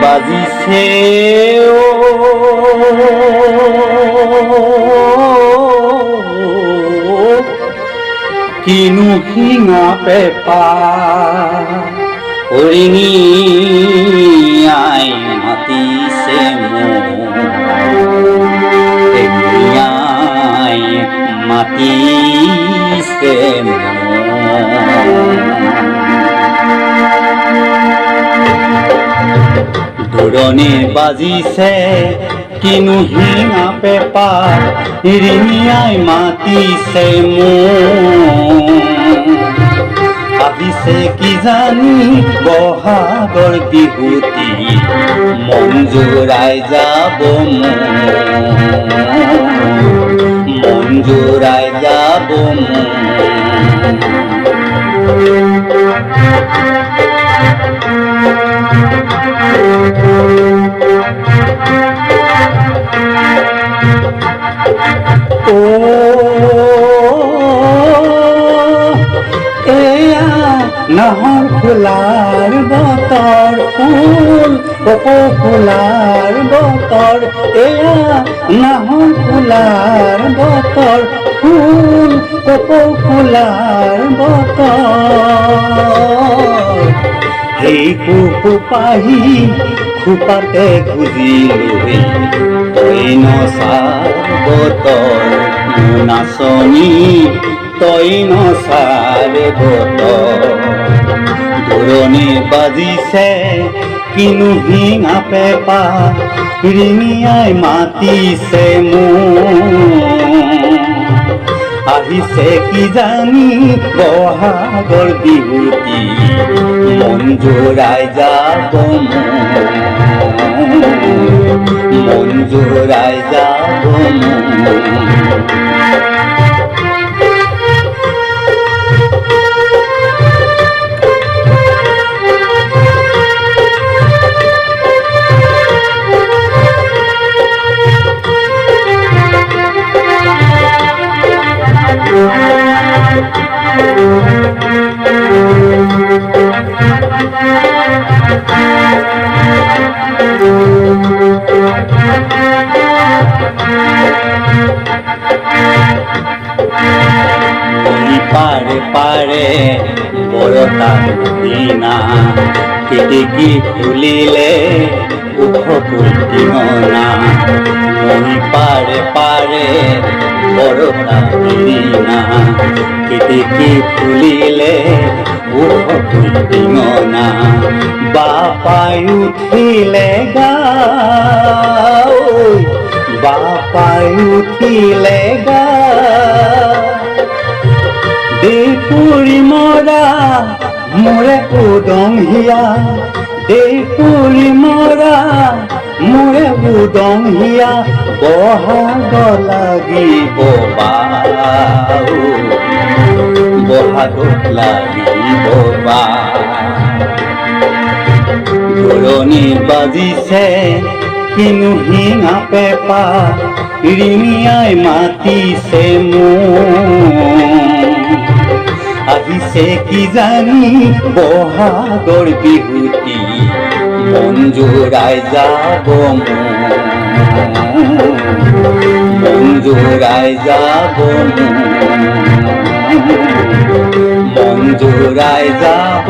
বাজিছে কিনু শিঙা পেপা হৰিণী আই মাতিছে আই মাতিছে দূৰণি বাজিছে কিনু শিঙা পেপা হৰিণী আই মাতিছে আহিছে কি জানি বহাগৰ বিহুতি মন জোৰাই যাব মন জোৰাই যাব নাহৰ ফুলাৰ বতৰ ফুল কপৌ ফুলাৰ বতৰ এয়া নাহৰ ফুলাৰ বতৰ ফুল কপৌ ফুলাৰ বতৰ সেই কুকুপাহি খোপাতে খুজি লৈ তই নচাৰ বতৰ নাচনী তই নচাৰ বতৰ দূৰণি বাজিছে কিনু শিঙা পেপা হৰিণী আই মাতিছে আহিছে কি জানি বহাগৰ বিহুতি মন জোৰাই যাব মন জোৰাই যাব পাৰে পাৰে বৰতাৰ দিনা খিৰিকী খুলিলে উঠকৈ টিঙনা মই পাৰে পাৰে বৰতাৰ দিনা খিৰিকী খুলিলে উঠকৈ টিঙনা বাপাই উঠিলে গাঁও বাপাই উঠিলে দেপুৰি মৰা মোৰে উদং হিয়া দেপুৰি মৰা মোৰে উদং হিয়া বহাগ লাগিব বহাগ লাগিব দূৰণি বাজিছে কিনু শিঙা পেপা হৰিণী আই মাতিছে আহিছে কি জানি বহাগৰ বিহুতি মন জোৰাই যাব মন জোৰাই যাব মন জোৰাই যাব